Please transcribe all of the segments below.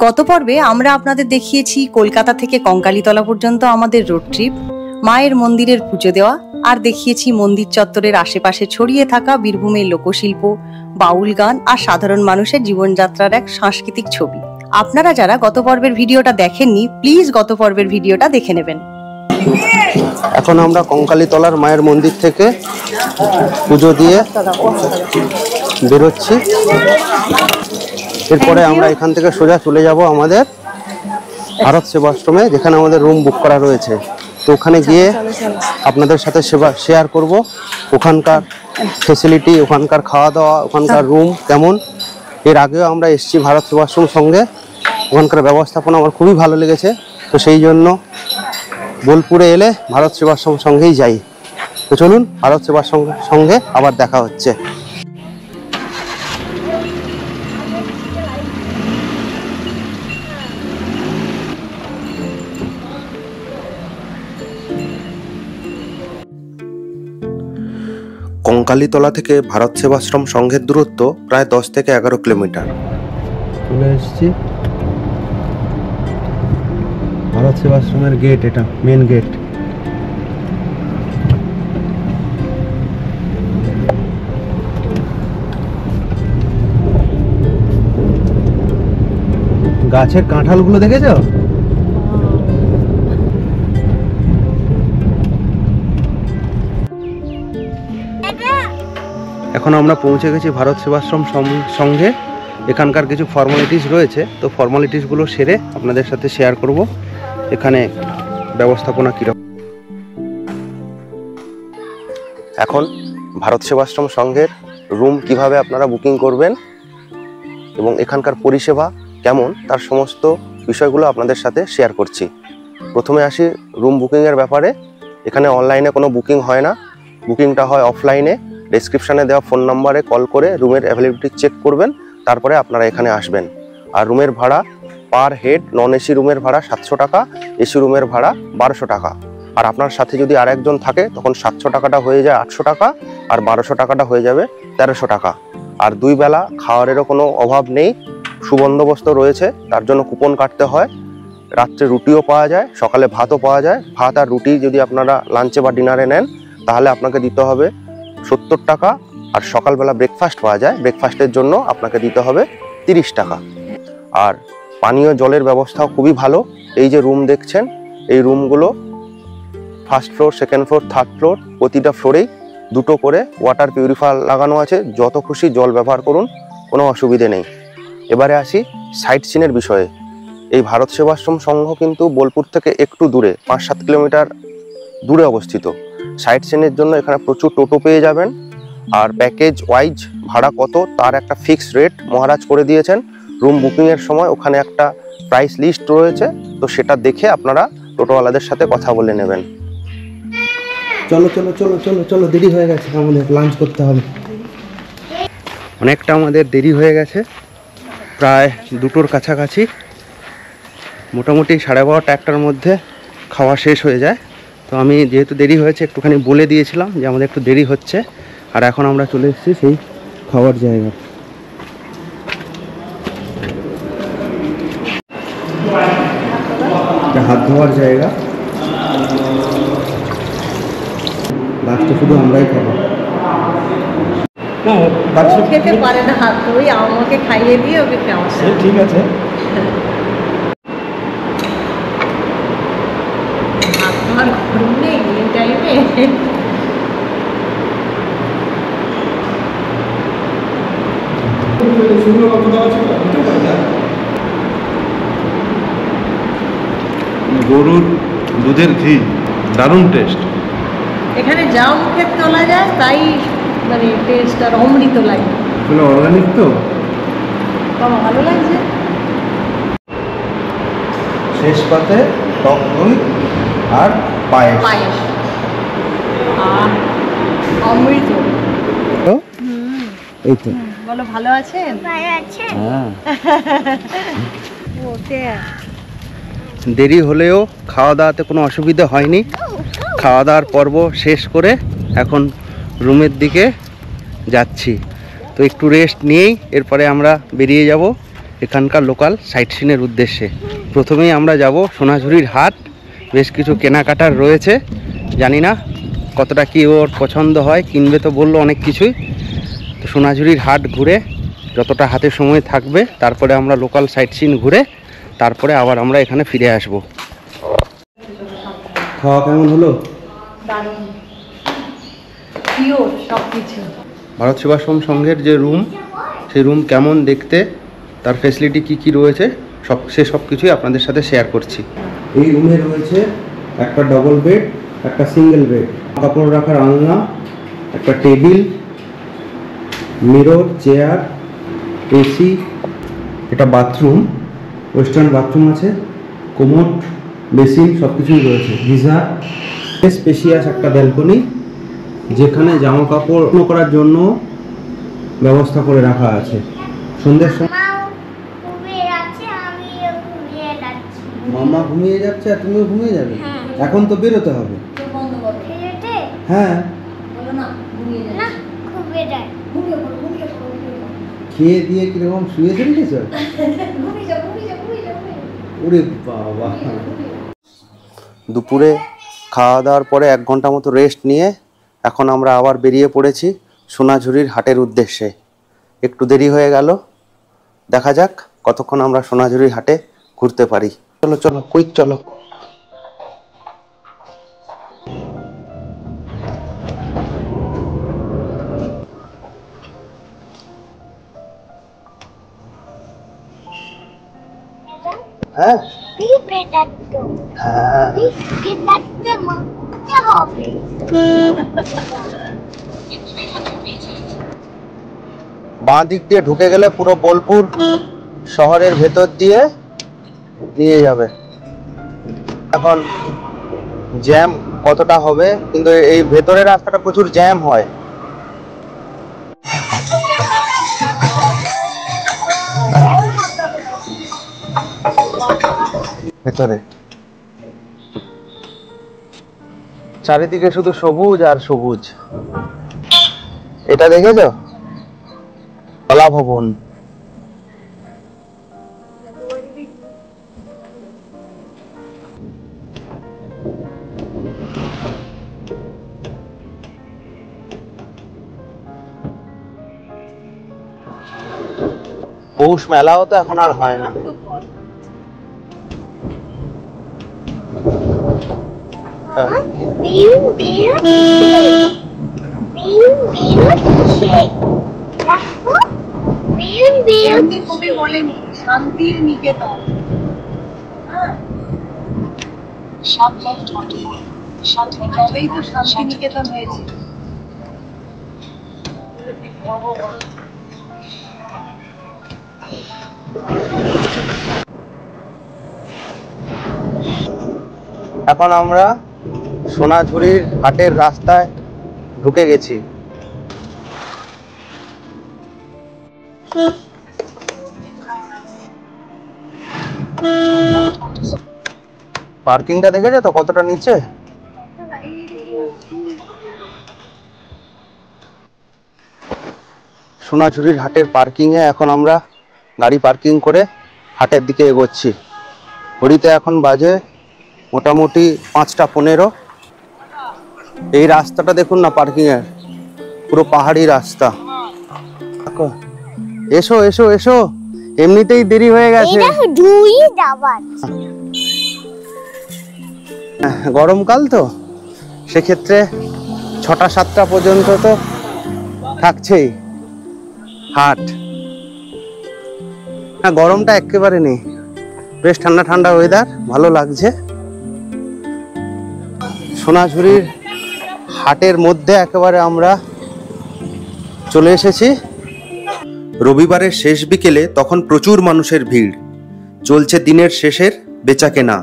গত পর্বে আমরা আপনাদের দেখিয়েছি কলকাতা থেকে কঙ্কালীতলা পর্যন্ত আমাদের রোড ট্রিপ, মায়ের মন্দিরের পুজো দেওয়া, আর দেখিয়েছি মন্দির চত্বরের আশেপাশে ছড়িয়ে থাকা বীরভূমের লোকশিল্প, বাউল গান আর সাধারণ মানুষের জীবনযাত্রার এক সাংস্কৃতিক ছবি। আপনারা যারা গত পর্বের ভিডিওটা দেখেননি, প্লিজ গত পর্বের ভিডিওটা দেখে নেবেন। এখন আমরা কঙ্কালীতলার মায়ের মন্দির থেকে পুজো দিয়ে বেরোচ্ছি। এরপরে আমরা এখান থেকে সোজা চলে যাব আমাদের ভারত সেবাশ্রমে, যেখানে আমাদের রুম বুক করা রয়েছে। তো ওখানে গিয়ে আপনাদের সাথে শেয়ার করব ওখানকার ফেসিলিটি, ওখানকার খাওয়া দাওয়া, ওখানকার রুম কেমন। এর আগেও আমরা এসেছি ভারত সেবাশ্রম সঙ্গে, ওখানকার ব্যবস্থাপনা আমার খুবই ভালো লেগেছে। তো সেই জন্য বোলপুরে এলে ভারত সেবাশ্রম সঙ্গেই যাই। তো চলুন, ভারত সেবাশ্রম সঙ্গে আবার দেখা হচ্ছে। কঙ্কালীতলা থেকে ভারত সেবাশ্রম সংঘের দূরত্ব প্রায় 10 থেকে 11 কিলোমিটার। চলে এসেছি ভারত সেবাশ্রমের গেট, এটা মেন গেট। গাছের কাঁঠালগুলো দেখেছো? এখন আমরা পৌঁছে গেছি ভারত সেবাশ্রম সঙ্গে। এখানকার কিছু ফর্মালিটিস রয়েছে, তো ফর্মালিটিসগুলো সেরে আপনাদের সাথে শেয়ার করব এখানে ব্যবস্থাপনা কীরকম। এখন ভারত সেবাশ্রম সংঘের রুম কিভাবে আপনারা বুকিং করবেন এবং এখানকার পরিষেবা কেমন, তার সমস্ত বিষয়গুলো আপনাদের সাথে শেয়ার করছি। প্রথমে আসি রুম বুকিংয়ের ব্যাপারে। এখানে অনলাইনে কোনো বুকিং হয় না, বুকিংটা হয় অফলাইনে। ডেসক্রিপশানে দেওয়া ফোন নাম্বারে কল করে রুমের অ্যাভেলেবিলিটি চেক করবেন, তারপরে আপনারা এখানে আসবেন। আর রুমের ভাড়া পার হেড, নন এসি রুমের ভাড়া 700 টাকা, এসি রুমের ভাড়া 1200 টাকা। আর আপনার সাথে যদি আরেকজন থাকে তখন 700 টাকাটা হয়ে যায় 800 টাকা, আর 1200 টাকাটা হয়ে যাবে 1300 টাকা। আর 2 বেলা খাওয়ারেরও কোনো অভাব নেই, সুবন্দোবস্ত রয়েছে। তার জন্য কুপন কাটতে হয়। রাত্রে রুটিও পাওয়া যায়, সকালে ভাতও পাওয়া যায়। ভাত আর রুটি যদি আপনারা লাঞ্চে বা ডিনারে নেন তাহলে আপনাকে দিতে হবে 70 টাকা। আর সকালবেলা ব্রেকফাস্ট পাওয়া যায়, ব্রেকফাস্টের জন্য আপনাকে দিতে হবে 30 টাকা। আর পানীয় জলের ব্যবস্থাও খুবই ভালো। এই যে রুম দেখছেন, এই রুমগুলো first floor, second floor, third floor, প্রতিটা ফ্লোরেই 2টো করে ওয়াটার পিউরিফায়ার লাগানো আছে। যত খুশি জল ব্যবহার করুন, কোনো অসুবিধে নেই। এবারে আসি সাইট সিনের বিষয়ে। এই ভারত সেবাশ্রম সংঘ কিন্তু বোলপুর থেকে একটু দূরে, 5-7 কিলোমিটার দূরে অবস্থিত। সাইট সিনের জন্য এখানে প্রচুর টোটো পেয়ে যাবেন। আর প্যাকেজ ওয়াইজ ভাড়া কত তার একটা ফিক্সড রেট মহারাজ করে দিয়েছেন। রুম বুকিংয়ের সময় ওখানে একটা প্রাইস লিস্ট রয়েছে, তো সেটা দেখে আপনারা টোটোওয়ালাদের সাথে কথা বলে নেবেন। চলো চলো চলো চলো চলো, দেরি হয়ে গেছে, আমাদের লাঞ্চ করতে হবে। অনেকটা আমাদের দেরি হয়ে গেছে, প্রায় 2টোর কাছাকাছি। মোটামুটি 12:30 একটার মধ্যে খাওয়া শেষ হয়ে যায়। তো আমি যেহেতু দেরি হয়েছে একটুখানি বলে দিয়েছিলাম যে আমাদের একটু দেরি হচ্ছে। আর এখন আমরা চলে এসেছি সেই খাওয়ার জায়গা। হাত ধোয়ার জায়গা, লাস্টে শুধু আমরাই খাবো। খেতে পারে না হাত ধুই, আমাকে খাইয়ে দিয়ে ওকে খাওয়া। ঠিক আছে। আমার ঘুম নেই এই টাইমে। গরুর দুধের ঘি, দারুণ টেস্ট। এখানে যা মুখে তোলা যায় তাই মানে টেস্ট আর অমৃত লাগে। অর্গানিক তো আমার ভালো লাগছে। শেষ পাতে টক দই আর পায়েস। পায়েস অমৃত। এই তো বলো, ভালো আছেন? হ্যাঁ। দেরি হলেও খাওয়া দাওয়াতে কোনো অসুবিধা হয়নি। খাওয়া দাওয়ার পর্ব শেষ করে এখন রুমের দিকে যাচ্ছি। তো একটু রেস্ট নিয়েই এরপরে আমরা বেরিয়ে যাব। এখানকার লোকাল সাইট সিনের উদ্দেশ্যে। প্রথমেই আমরা যাব সোনাঝুরির হাট। বেশ কিছু কেনাকাটার রয়েছে, জানি না কতটা কি ওর পছন্দ হয়, কিনবে তো বললো অনেক কিছুই। তো সোনাঝুরির হাট ঘুরে যতটা হাতে সময় থাকবে, তারপরে আমরা লোকাল সাইট সিন ঘুরে তারপরে আবার আমরা এখানে ফিরে আসব। খাওয়া কেমন হলো? ভারত সেবাশ্রম সংঘের যে রুম, সেই রুম কেমন দেখতে, তার ফেসিলিটি কি কি রয়েছে, সব কিছুই আপনাদের সাথে শেয়ার করছি। এই রুমে রয়েছে একটা ডবল বেড, একটা সিঙ্গেল বেড, কাপড় রাখার আলনা, একটা টেবিল, মিরর, চেয়ার, এসি, এটা বাথরুম, ওয়েস্টার্ন বাথরুম আছে, কোমোড, বেসিন সব কিছুই রয়েছে, গিজার, স্পেশিয়াস একটা ব্যালকনি যেখানে জামা কাপড় করার জন্য ব্যবস্থা করে রাখা আছে। সন্ধ্যের সময় মামা ঘুমিয়ে যাচ্ছে আর তুমিও ঘুমিয়ে যাবে? এখন তো বেরোতে হবে। হ্যাঁ, খেয়ে দিয়ে কিরকম শুয়ে ফেলেছ? ওরে বাবা। দুপুরে খাওয়া দাওয়ার পরে 1 ঘন্টা মতো রেস্ট নিয়ে এখন আমরা আবার বেরিয়ে পড়েছি সোনাঝুরির হাটের উদ্দেশ্যে। একটু দেরি হয়ে গেল, দেখা যাক কতক্ষণ আমরা সোনাঝুরির হাটে ঘুরতে পারি। চলো চলো, কুইক চলো। হ্যাঁ বাঁ দিক দিয়ে ঢুকে গেলে পুরো বোলপুর শহরের ভেতর দিয়ে নিয়ে যাবে। এখন জ্যাম কতটা হবে, কিন্তু এই ভেতরের রাস্তাটা প্রচুর জ্যাম হয়। ভেতরে চারিদিকে শুধু সবুজ আর সবুজ। এটা দেখেছো? কলা ভবন। পৌষ মেলাও তো এখন আর হয় না। শান্তির নিকেতন। তবেই তো শান্তি নিকেতন হয়েছে। এখন আমরা সোনাঝুরির হাটের রাস্তায় ঢুকে গেছি। পার্কিংটা দেখেছো তো কতটা নিচে? সোনাঝুরির হাটের পার্কিং এ এখন আমরা গাড়ি পার্কিং করে হাটের দিকে এগোচ্ছি। ঘড়িতে এখন বাজে মোটামুটি 5টা 15। এই রাস্তাটা দেখুন না পার্কিং এর, পুরো পাহাড়ি রাস্তা। এসো এসো এসো, এমনিতেই দেরি হয়ে গেছে। গরমকাল তো, সেক্ষেত্রে 6টা 7টা পর্যন্ত তো থাকছেই হাট। না, গরমটা একেবারে নেই, বেশ ঠান্ডা ঠান্ডা ওয়েদার, ভালো লাগছে। সোনাঝুরির হাটের মধ্যে একেবারে আমরা চলে এসেছি। রবিবারের শেষ বিকেলে তখন প্রচুর মানুষের ভিড়। চলছে দিনের শেষের বেচাকেনা,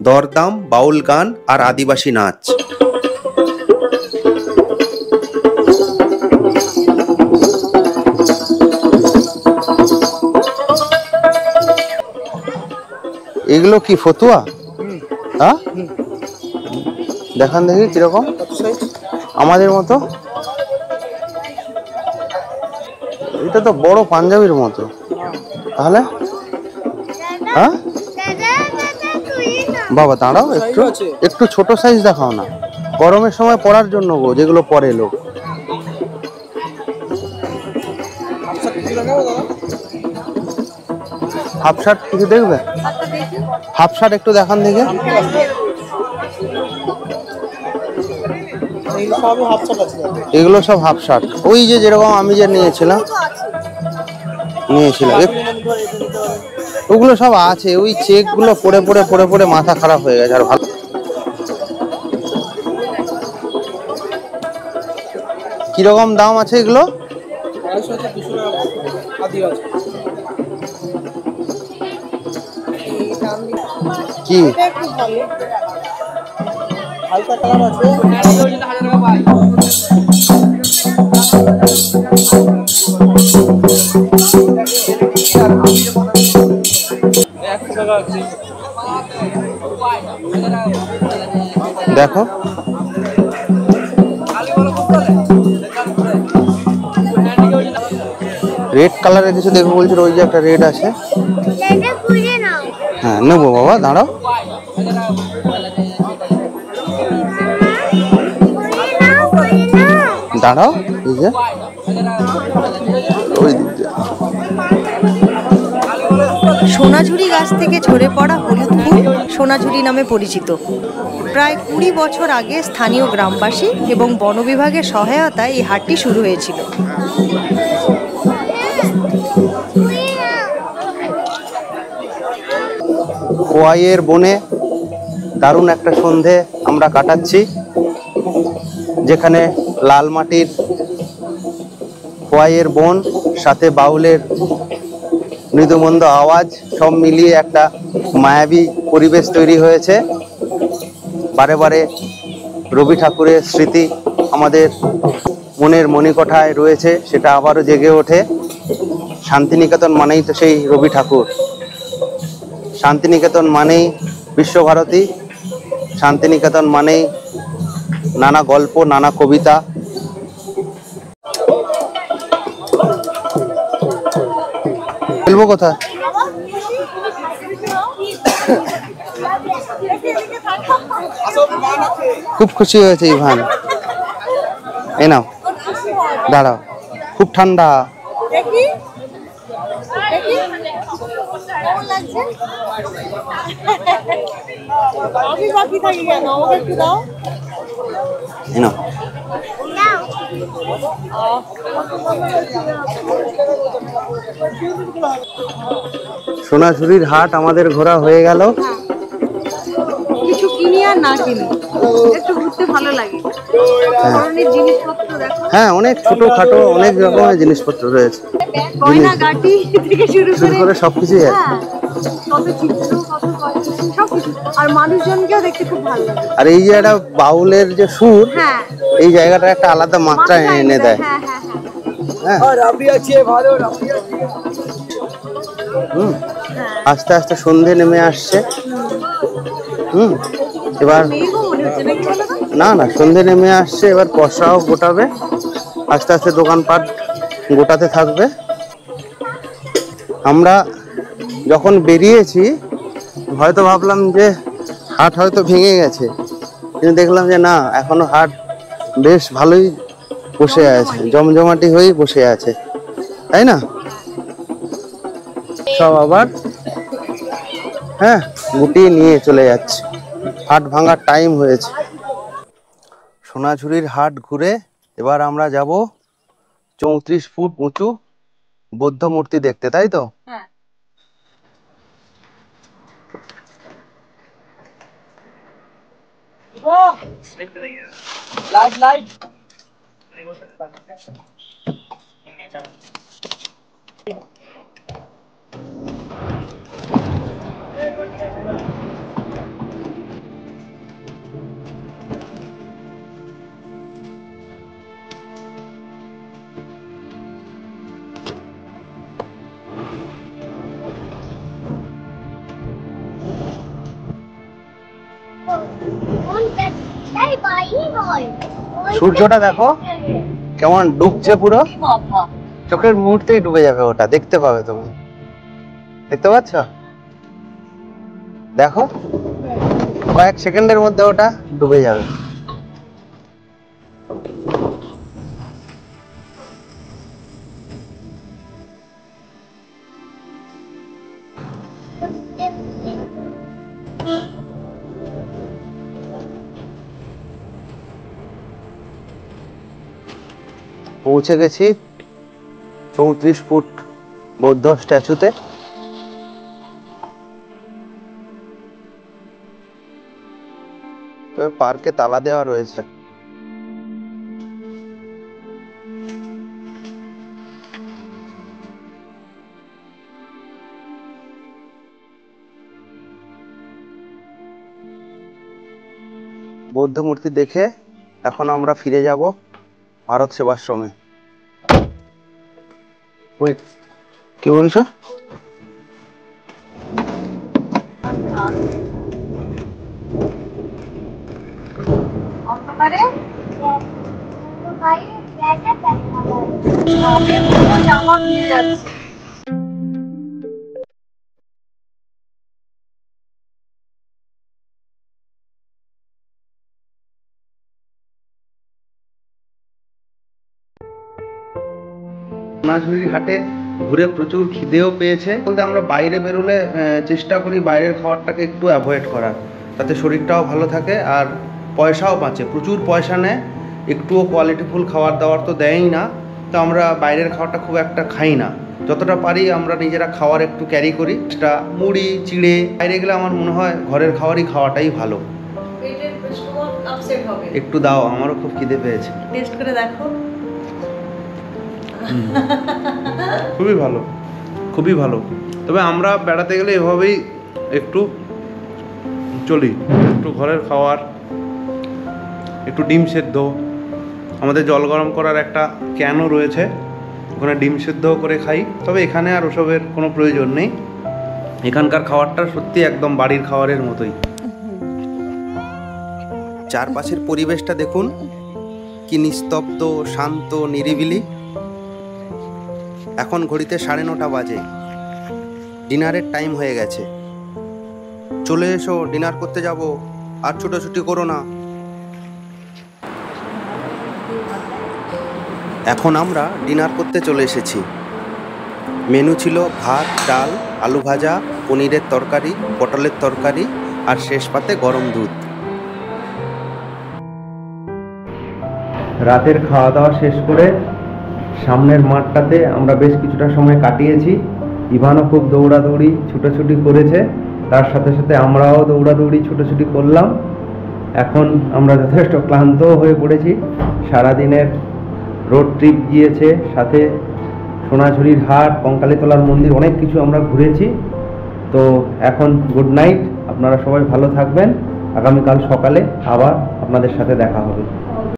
দরদাম, বাউল গান আর আদিবাসী নাচ। এগুলো কি ফতুয়া? হ্যাঁ, দেখান দেখি কিরকম। আমাদের মতো, এটা তো বড় পাঞ্জাবির মতো। তাহলে হ্যাঁ বাবা দাঁড়াও, একটু একটু ছোট সাইজ দেখাও না, গরমের সময় পরার জন্য গো, যেগুলো পরে লোক। হাফ শার্ট কিছু দেখবে? হাফ শার্ট একটু দেখান দেখে। এগুলো সব হাফ শার্ট, ওই যে যেরকম আমি যে নিয়েছিলাম ওগুলো সব আছে। ওই চেক গুলো পরে পরে পরে পরে মাথা খারাপ হয়ে গেছে। আর ভালো কিরকম দাম আছে এগুলো? কি দেখো, রেড কালারের কিছু দেখো বলছিল, ওই যে একটা রেড আছে। হ্যাঁ নেবো বাবা, দাঁড়াও। দাঁড়াও, এই যে ওই সোনাঝুরি গাছ থেকে ঝরে পড়া হলুদ ফুল সোনাঝুরি নামে পরিচিত। প্রায় 20 বছর আগে স্থানীয় গ্রামবাসী এবং বন বিভাগের সহায়তায় এই হাটটি শুরু হয়েছিল। খোয়াইয়ের বনে দারুণ একটা সন্ধে আমরা কাটাচ্ছি, যেখানে লাল মাটির খোয়াইয়ের বন সাথে বাউলের মৃদুমন্দ আওয়াজ সব মিলিয়ে একটা মায়াবী পরিবেশ তৈরি হয়েছে। বারে বারে রবি ঠাকুরের স্মৃতি আমাদের মনের মণিকোঠায় রয়েছে, সেটা আবারও জেগে ওঠে। শান্তিনিকেতন মানেই তো সেই রবি ঠাকুর, শান্তিনিকেতন মানেই বিশ্বভারতী, শান্তিনিকেতন মানেই নানা গল্প, নানা কবিতা। খেলবো কোথায়? খুব খুশি হয়েছে ইভান, এই নাও দাঁড়াও, খুব ঠান্ডা। সোনাঝুরির হাট আমাদের ঘোরা হয়ে গেল। কিছু কিনি আর না কিনি, একটু ঘুরতে ভালো লাগে। হ্যাঁ, অনেক ছোটখাটো অনেক রকমের জিনিসপত্র রয়েছে, গয়নাগাটি থেকে শুরু করে সবকিছুই আছে। কত চিত্র, কত সবকিছু, আর মানুষজনকেও দেখতে খুব ভালো লাগে। আর এই যে একটা বাউলের যে সুর, এই জায়গাটা একটা আলাদা মাত্রা এনে দেয়। আস্তে আস্তে সন্ধে নেমে আসছে। এবার না না, সন্ধে নেমে আসছে, এবার পয়সাও গোটাবে, আস্তে আস্তে দোকানপাট গোটাতে থাকবে। আমরা যখন বেরিয়েছি হয়তো ভাবলাম যে হাট হয়তো ভেঙে গেছে, কিন্তু দেখলাম যে না, এখনো হাট বেশ ভালোই বসে আছে, জমজমাটি হয়েই বসে আছে, তাই না? সব আবার গুটিয়ে নিয়ে চলে যাচ্ছে, হাট ভাঙার টাইম হয়েছে। সোনাঝুরির হাট ঘুরে এবার আমরা যাব 34 ফুট উঁচু বৌদ্ধ মূর্তি দেখতে, তাই তো? সূর্যটা দেখো কেমন ডুবছে, পুরো চোখের মুহূর্তেই ডুবে যাবে, ওটা দেখতে পাবে তুমি, দেখতে পাচ্ছ? দেখো কয়েক সেকেন্ডের মধ্যে ওটা ডুবে যাবে। পৌঁছে গেছি 34 ফুট বৌদ্ধ স্ট্যাচুতে। পার্কে তালা দেওয়া রয়েছে। বৌদ্ধ মূর্তি দেখে এখন আমরা ফিরে যাব ভারত সেবাশ্রমে। কি বলছো? সোনাঝুরির হাটে ঘুরে প্রচুর খিদেও পেয়েছে, বলতে আমরা বাইরে বেরোলে চেষ্টা করি বাইরের খাবারটাকে একটু অ্যাভয়েড করার, তাতে শরীরটাও ভালো থাকে আর পয়সাও বাঁচে। প্রচুর পয়সা নেয়, একটুও কোয়ালিটিফুল খাবার দাবার তো দেয়ই না, তো আমরা বাইরের খাবারটা খুব একটা খাই না। যতটা পারি আমরা নিজেরা খাবার একটু ক্যারি করি, সেটা মুড়ি চিড়ে। বাইরে গেলে আমার মনে হয় ঘরের খাবারই খাওয়াটাই ভালো। একটু দাও, আমারও খুব খিদে পেয়েছে। টেস্ট করে দেখো। খুবই ভালো, খুবই ভালো। তবে আমরা বেড়াতে গেলে এভাবেই একটু চলি, একটু ঘরের খাবার, একটু ডিম সেদ্ধ। আমাদের জল গরম করার একটা ক্যানও রয়েছে, ওখানে ডিম সেদ্ধ করে খাই। তবে এখানে আর ওসবের কোনো প্রয়োজন নেই, এখানকার খাবারটা সত্যি একদম বাড়ির খাবারের মতোই। চারপাশের পরিবেশটা দেখুন, কি নিস্তব্ধ, শান্ত, নিরিবিলি। এখন ঘড়িতে 9:30 বাজে, ডিনারের টাইম হয়ে গেছে। চলে এসো, ডিনার করতে যাব, আর ছুটোছুটি করো না। এখন আমরা ডিনার করতে চলে এসেছি। মেনু ছিল ভাত, ডাল, আলু ভাজা, পনিরের তরকারি, পটলের তরকারি আর শেষ পাতে গরম দুধ। রাতের খাওয়া দাওয়া শেষ করে সামনের মাঠটাতে আমরা বেশ কিছুটা সময় কাটিয়েছি। ইভানও খুব দৌড়াদৌড়ি ছুটোছুটি করেছে, তার সাথে সাথে আমরাও দৌড়াদৌড়ি ছুটোছুটি করলাম। এখন আমরা যথেষ্ট ক্লান্তও হয়ে পড়েছি। সারাদিনের রোড ট্রিপ গিয়েছে, সাথে সোনাঝুরির হাট, কঙ্কালীতলার মন্দির, অনেক কিছু আমরা ঘুরেছি। তো এখন গুড নাইট, আপনারা সবাই ভালো থাকবেন। আগামীকাল সকালে আবার আপনাদের সাথে দেখা হবে।